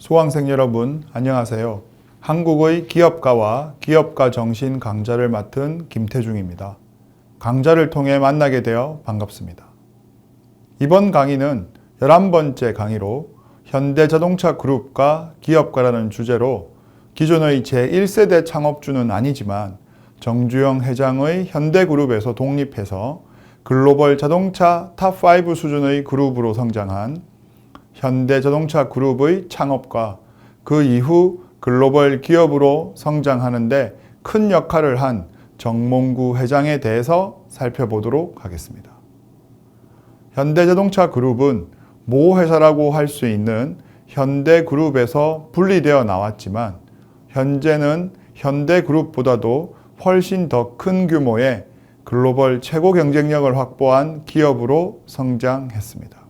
수강생 여러분, 안녕하세요. 한국의 기업가와 기업가 정신 강좌를 맡은 김태중입니다. 강좌를 통해 만나게 되어 반갑습니다. 이번 강의는 11번째 강의로 현대자동차 그룹과 기업가라는 주제로 기존의 제1세대 창업주는 아니지만 정주영 회장의 현대그룹에서 독립해서 글로벌 자동차 탑5 수준의 그룹으로 성장한 현대자동차 그룹의 창업과 그 이후 글로벌 기업으로 성장하는 데 큰 역할을 한 정몽구 회장에 대해서 살펴보도록 하겠습니다. 현대자동차 그룹은 모 회사라고 할 수 있는 현대그룹에서 분리되어 나왔지만 현재는 현대그룹보다도 훨씬 더 큰 규모의 글로벌 최고 경쟁력을 확보한 기업으로 성장했습니다.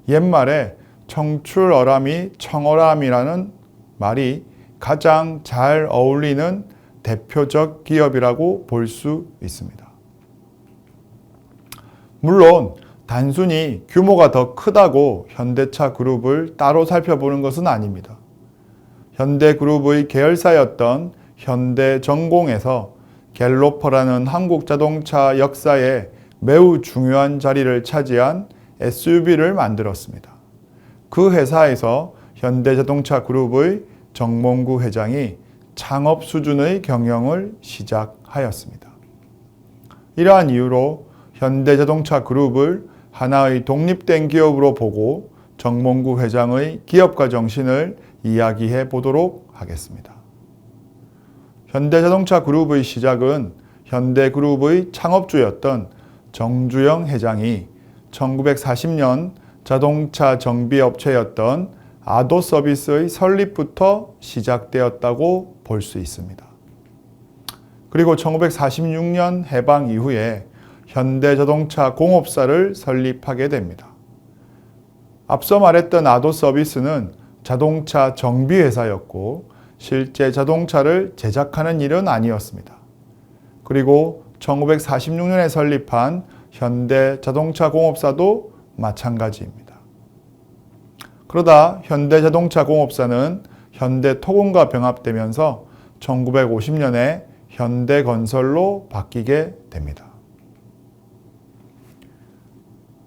옛말에 청출어람이 청어람이라는 말이 가장 잘 어울리는 대표적 기업이라고 볼 수 있습니다. 물론 단순히 규모가 더 크다고 현대차 그룹을 따로 살펴보는 것은 아닙니다. 현대그룹의 계열사였던 현대전공에서 갤로퍼라는 한국 자동차 역사에 매우 중요한 자리를 차지한 SUV를 만들었습니다. 그 회사에서 현대자동차 그룹의 정몽구 회장이 창업 수준의 경영을 시작하였습니다. 이러한 이유로 현대자동차 그룹을 하나의 독립된 기업으로 보고 정몽구 회장의 기업가 정신을 이야기해 보도록 하겠습니다. 현대자동차 그룹의 시작은 현대그룹의 창업주였던 정주영 회장이 1940년 자동차 정비업체였던 아도서비스의 설립부터 시작되었다고 볼 수 있습니다. 그리고 1946년 해방 이후에 현대자동차 공업사를 설립하게 됩니다. 앞서 말했던 아도서비스는 자동차 정비회사였고 실제 자동차를 제작하는 일은 아니었습니다. 그리고 1946년에 설립한 현대자동차 공업사도 마찬가지입니다. 그러다 현대자동차 공업사는 현대토공과 병합되면서 1950년에 현대건설로 바뀌게 됩니다.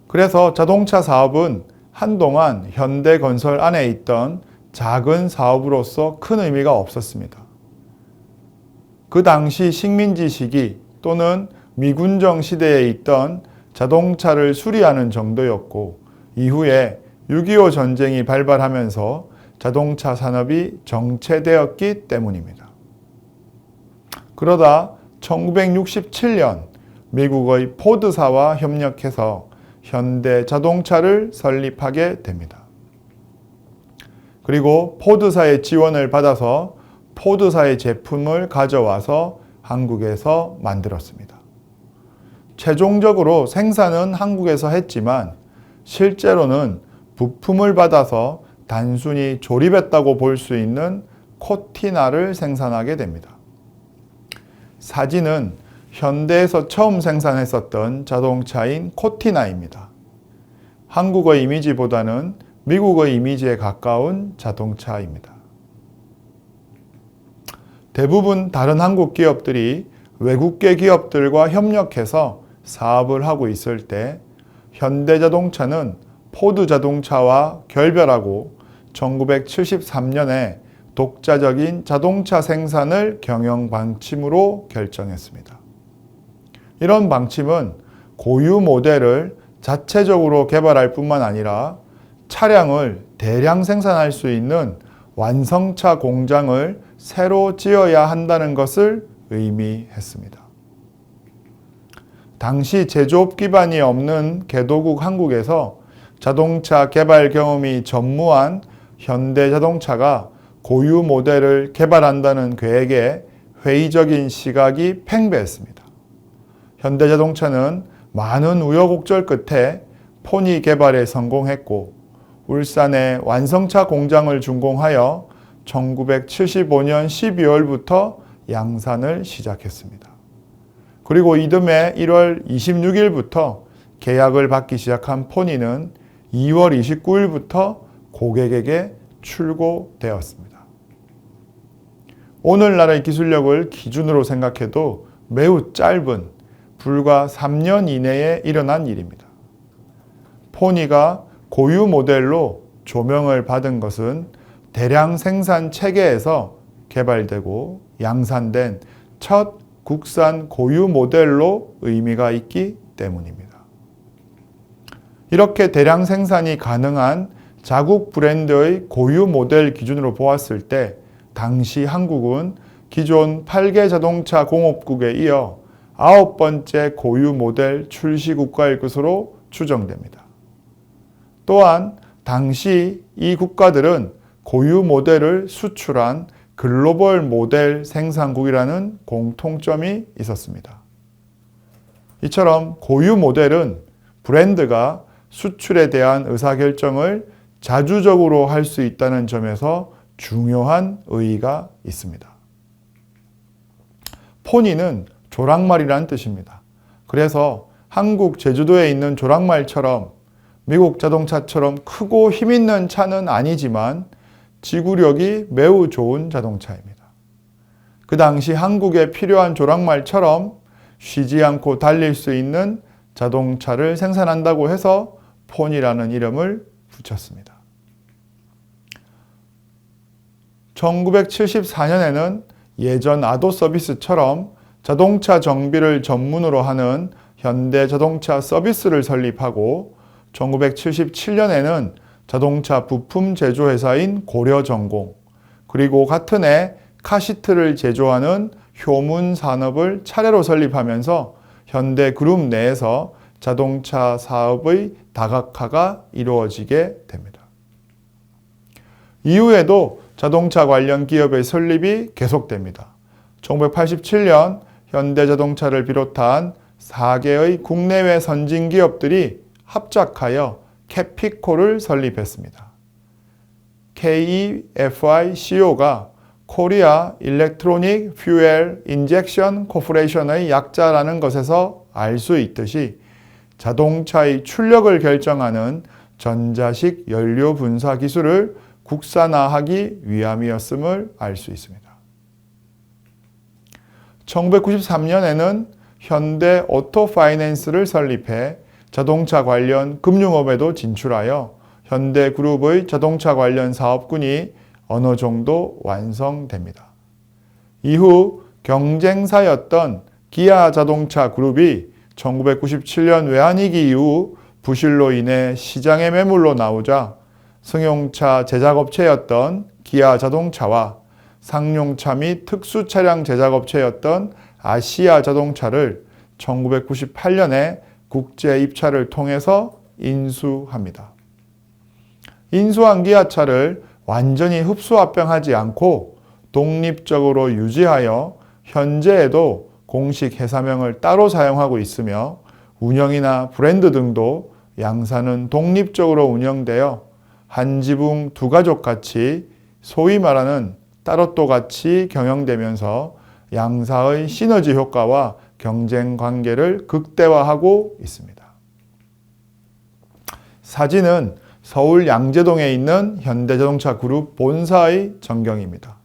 그래서 자동차 사업은 한동안 현대건설 안에 있던 작은 사업으로서 큰 의미가 없었습니다. 그 당시 식민지 시기 또는 미군정 시대에 있던 자동차를 수리하는 정도였고 이후에 6.25 전쟁이 발발하면서 자동차 산업이 정체되었기 때문입니다. 그러다 1967년 미국의 포드사와 협력해서 현대자동차를 설립하게 됩니다. 그리고 포드사의 지원을 받아서 포드사의 제품을 가져와서 한국에서 만들었습니다. 최종적으로 생산은 한국에서 했지만 실제로는 부품을 받아서 단순히 조립했다고 볼 수 있는 코티나를 생산하게 됩니다. 사진은 현대에서 처음 생산했었던 자동차인 코티나입니다. 한국의 이미지보다는 미국의 이미지에 가까운 자동차입니다. 대부분 다른 한국 기업들이 외국계 기업들과 협력해서 사업을 하고 있을 때 현대자동차는 포드자동차와 결별하고 1973년에 독자적인 자동차 생산을 경영 방침으로 결정했습니다. 이런 방침은 고유 모델을 자체적으로 개발할 뿐만 아니라 차량을 대량 생산할 수 있는 완성차 공장을 새로 지어야 한다는 것을 의미했습니다. 당시 제조업 기반이 없는 개도국 한국에서 자동차 개발 경험이 전무한 현대자동차가 고유 모델을 개발한다는 계획에 회의적인 시각이 팽배했습니다. 현대자동차는 많은 우여곡절 끝에 포니 개발에 성공했고 울산에 완성차 공장을 준공하여 1975년 12월부터 양산을 시작했습니다. 그리고 이듬해 1월 26일부터 계약을 받기 시작한 포니는 2월 29일부터 고객에게 출고되었습니다. 오늘날의 기술력을 기준으로 생각해도 매우 짧은 불과 3년 이내에 일어난 일입니다. 포니가 고유 모델로 조명을 받은 것은 대량 생산 체계에서 개발되고 양산된 첫 국산 고유 모델로 의미가 있기 때문입니다. 이렇게 대량 생산이 가능한 자국 브랜드의 고유 모델 기준으로 보았을 때 당시 한국은 기존 8개 자동차 공업국에 이어 9번째 고유 모델 출시 국가일 것으로 추정됩니다. 또한 당시 이 국가들은 고유 모델을 수출한 글로벌 모델 생산국이라는 공통점이 있었습니다. 이처럼 고유 모델은 브랜드가 수출에 대한 의사결정을 자주적으로 할 수 있다는 점에서 중요한 의의가 있습니다. 포니는 조랑말이라는 뜻입니다. 그래서 한국 제주도에 있는 조랑말처럼 미국 자동차처럼 크고 힘있는 차는 아니지만 지구력이 매우 좋은 자동차입니다. 그 당시 한국에 필요한 조랑말처럼 쉬지 않고 달릴 수 있는 자동차를 생산한다고 해서 포니라는 이름을 붙였습니다. 1974년에는 예전 아도 서비스처럼 자동차 정비를 전문으로 하는 현대자동차 서비스를 설립하고 1977년에는 자동차 부품 제조회사인 고려전공, 그리고 같은 해 카시트를 제조하는 효문 산업을 차례로 설립하면서 현대그룹 내에서 자동차 사업의 다각화가 이루어지게 됩니다. 이후에도 자동차 관련 기업의 설립이 계속됩니다. 1987년 현대자동차를 비롯한 4개의 국내외 선진 기업들이 합작하여 캐피코를 설립했습니다. KEFICO가 코리아 일렉트로닉 퓨엘 인젝션 코퍼레이션의 약자라는 것에서 알 수 있듯이 자동차의 출력을 결정하는 전자식 연료 분사 기술을 국산화하기 위함이었음을 알 수 있습니다. 1993년에는 현대 오토파이낸스를 설립해 자동차 관련 금융업에도 진출하여 현대그룹의 자동차 관련 사업군이 어느 정도 완성됩니다. 이후 경쟁사였던 기아 자동차 그룹이 1997년 외환위기 이후 부실로 인해 시장의 매물로 나오자 승용차 제작업체였던 기아 자동차와 상용차 및 특수차량 제작업체였던 아시아 자동차를 1998년에 국제 입찰을 통해서 인수합니다. 인수한 기아차를 완전히 흡수합병하지 않고 독립적으로 유지하여 현재에도 공식 회사명을 따로 사용하고 있으며 운영이나 브랜드 등도 양사는 독립적으로 운영되어 한 지붕 두 가족같이 소위 말하는 따로또같이 경영되면서 양사의 시너지 효과와 경쟁 관계를 극대화하고 있습니다. 사진은 서울 양재동에 있는 현대자동차 그룹 본사의 전경입니다.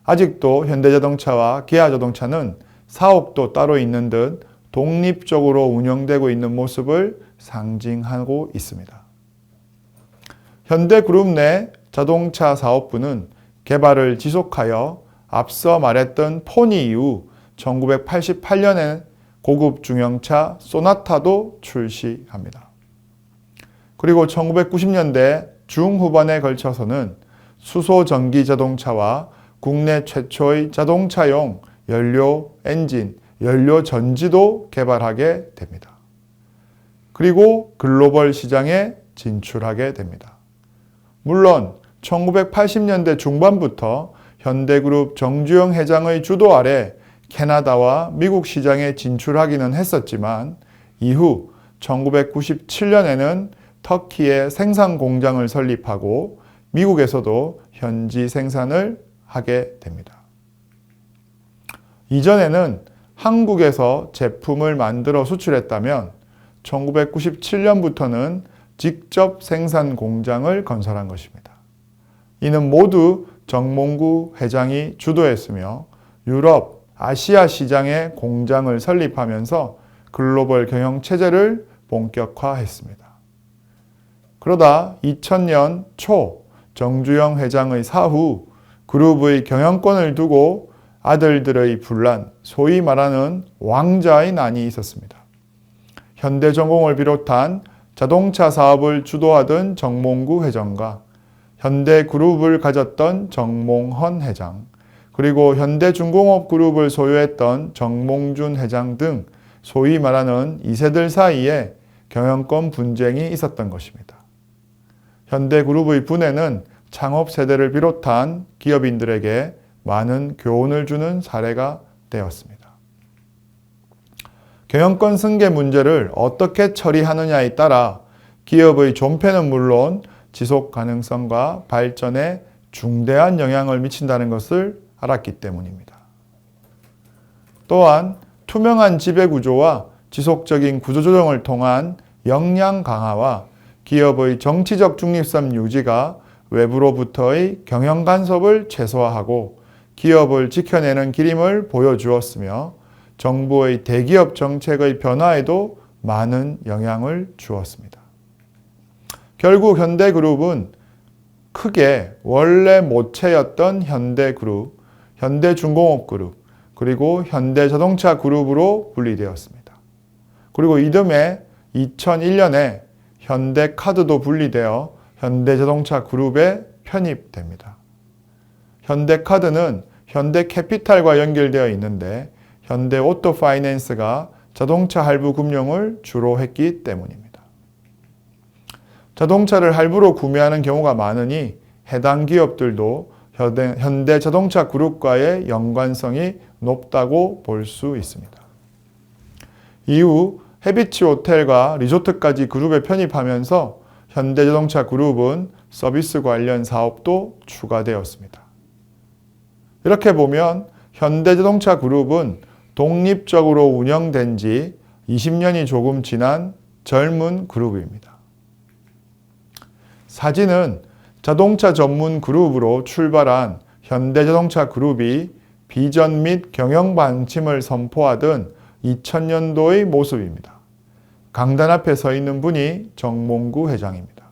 아직도 현대자동차와 기아자동차는 사업도 따로 있는 듯 독립적으로 운영되고 있는 모습을 상징하고 있습니다. 현대그룹 내 자동차 사업부는 개발을 지속하여 앞서 말했던 포니 이후 1988년에 고급 중형차 소나타도 출시합니다. 그리고 1990년대 중후반에 걸쳐서는 수소 전기 자동차와 국내 최초의 자동차용 연료 엔진, 연료 전지도 개발하게 됩니다. 그리고 글로벌 시장에 진출하게 됩니다. 물론 1980년대 중반부터 현대그룹 정주영 회장의 주도 아래 캐나다와 미국 시장에 진출하기는 했었지만 이후 1997년에는 터키에 생산 공장을 설립하고 미국에서도 현지 생산을 하게 됩니다. 이전에는 한국에서 제품을 만들어 수출했다면 1997년부터는 직접 생산 공장을 건설한 것입니다. 이는 모두 정몽구 회장이 주도했으며 유럽, 아시아 시장에 공장을 설립하면서 글로벌 경영 체제를 본격화했습니다. 그러다 2000년 초 정주영 회장의 사후 그룹의 경영권을 두고 아들들의 분란, 소위 말하는 왕자의 난이 있었습니다. 현대전공을 비롯한 자동차 사업을 주도하던 정몽구 회장과 현대그룹을 가졌던 정몽헌 회장, 그리고 현대중공업그룹을 소유했던 정몽준 회장 등 소위 말하는 2세들 사이에 경영권 분쟁이 있었던 것입니다. 현대그룹의 분해는 창업 세대를 비롯한 기업인들에게 많은 교훈을 주는 사례가 되었습니다. 경영권 승계 문제를 어떻게 처리하느냐에 따라 기업의 존폐는 물론 지속 가능성과 발전에 중대한 영향을 미친다는 것을 알았기 때문입니다. 또한 투명한 지배구조와 지속적인 구조조정을 통한 역량 강화와 기업의 정치적 중립성 유지가 외부로부터의 경영 간섭을 최소화하고 기업을 지켜내는 기림을 보여주었으며 정부의 대기업 정책의 변화에도 많은 영향을 주었습니다. 결국 현대그룹은 크게 원래 모체였던 현대그룹, 현대중공업그룹, 그리고 현대자동차그룹으로 분리되었습니다. 그리고 이듬해 2001년에 현대카드도 분리되어 현대자동차그룹에 편입됩니다. 현대카드는 현대캐피탈과 연결되어 있는데 현대오토파이낸스가 자동차 할부 금융을 주로 했기 때문입니다. 자동차를 할부로 구매하는 경우가 많으니 해당 기업들도 현대자동차그룹과의 연관성이 높다고 볼 수 있습니다. 이후 해비치 호텔과 리조트까지 그룹에 편입하면서 현대자동차그룹은 서비스 관련 사업도 추가되었습니다. 이렇게 보면 현대자동차그룹은 독립적으로 운영된 지 20년이 조금 지난 젊은 그룹입니다. 사진은 자동차 전문 그룹으로 출발한 현대자동차그룹이 비전 및 경영 방침을 선포하던 2000년도의 모습입니다. 강단 앞에 서 있는 분이 정몽구 회장입니다.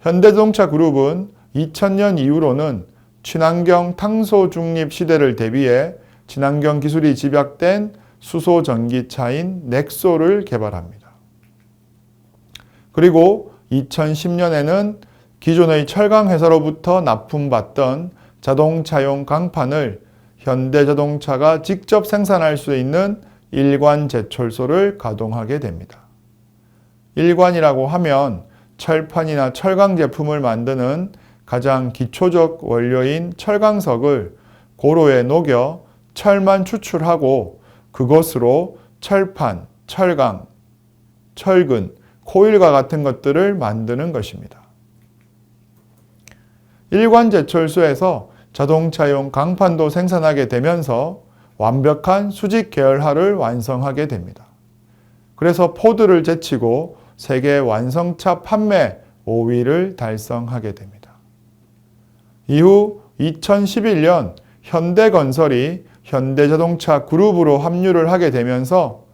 현대자동차그룹은 2000년 이후로는 친환경 탄소 중립 시대를 대비해 친환경 기술이 집약된 수소 전기차인 넥소를 개발합니다. 그리고 2010년에는 기존의 철강 회사로부터 납품받던 자동차용 강판을 현대자동차가 직접 생산할 수 있는 일관 제철소를 가동하게 됩니다. 일관이라고 하면 철판이나 철강 제품을 만드는 가장 기초적 원료인 철강석을 고로에 녹여 철만 추출하고 그것으로 철판, 철강, 철근, 코일과 같은 것들을 만드는 것입니다. 일관 제철소에서 자동차용 강판도 생산하게 되면서 완벽한 수직 계열화를 완성하게 됩니다. 그래서 포드를 제치고 세계 완성차 판매 5위를 달성하게 됩니다. 이후 2011년 현대건설이 현대자동차 그룹으로 합류를 하게 되면서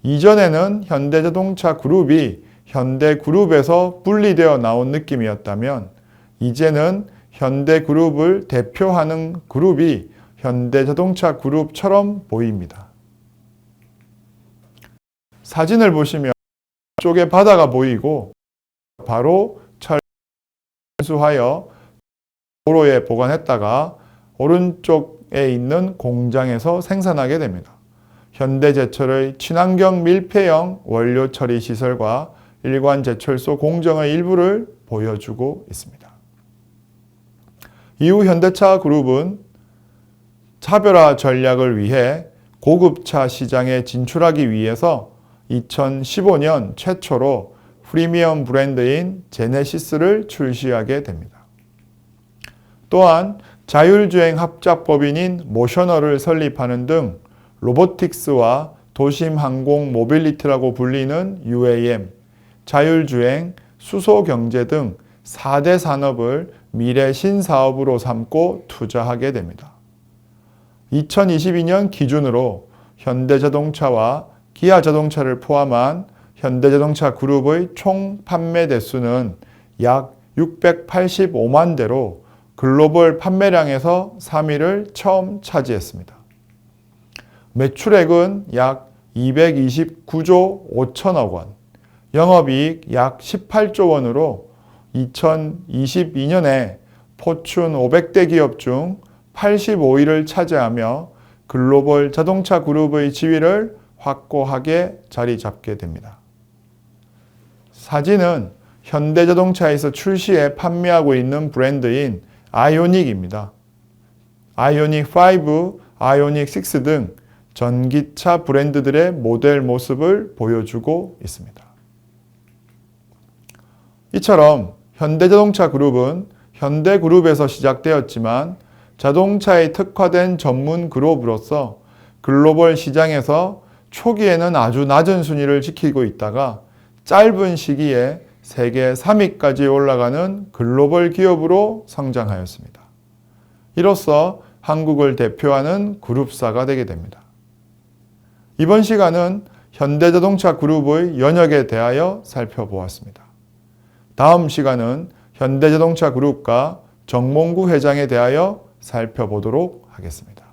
이전에는 현대자동차 그룹이 현대그룹에서 분리되어 나온 느낌이었다면 이제는 현대그룹을 대표하는 그룹이 현대자동차 그룹처럼 보입니다. 사진을 보시면 쪽에 바다가 보이고 바로 철수하여 도로에 보관했다가 오른쪽에 있는 공장에서 생산하게 됩니다. 현대제철의 친환경 밀폐형 원료 처리 시설과 일관 제철소 공정의 일부를 보여주고 있습니다. 이후 현대차 그룹은 차별화 전략을 위해 고급차 시장에 진출하기 위해서 2015년 최초로 프리미엄 브랜드인 제네시스를 출시하게 됩니다. 또한 자율주행 합작법인인 모셔널을 설립하는 등 로보틱스와 도심 항공 모빌리티라고 불리는 UAM, 자율주행, 수소경제 등 4대 산업을 미래 신사업으로 삼고 투자하게 됩니다. 2022년 기준으로 현대자동차와 기아자동차를 포함한 현대자동차 그룹의 총 판매 대수는 약 685만 대로 글로벌 판매량에서 3위를 처음 차지했습니다. 매출액은 약 229조 5천억 원, 영업이익 약 18조 원으로 2022년에 포춘 500대 기업 중 85위를 차지하며 글로벌 자동차 그룹의 지위를 확고하게 자리 잡게 됩니다. 사진은 현대자동차에서 출시해 판매하고 있는 브랜드인 아이오닉입니다. 아이오닉 5, 아이오닉 6 등 전기차 브랜드들의 모델 모습을 보여주고 있습니다. 이처럼 현대자동차 그룹은 현대그룹에서 시작되었지만 자동차에 특화된 전문 그룹으로서 글로벌 시장에서 초기에는 아주 낮은 순위를 지키고 있다가 짧은 시기에 세계 3위까지 올라가는 글로벌 기업으로 성장하였습니다. 이로써 한국을 대표하는 그룹사가 되게 됩니다. 이번 시간은 현대자동차 그룹의 연역에 대하여 살펴보았습니다. 다음 시간은 현대자동차 그룹과 정몽구 회장에 대하여 살펴보도록 하겠습니다.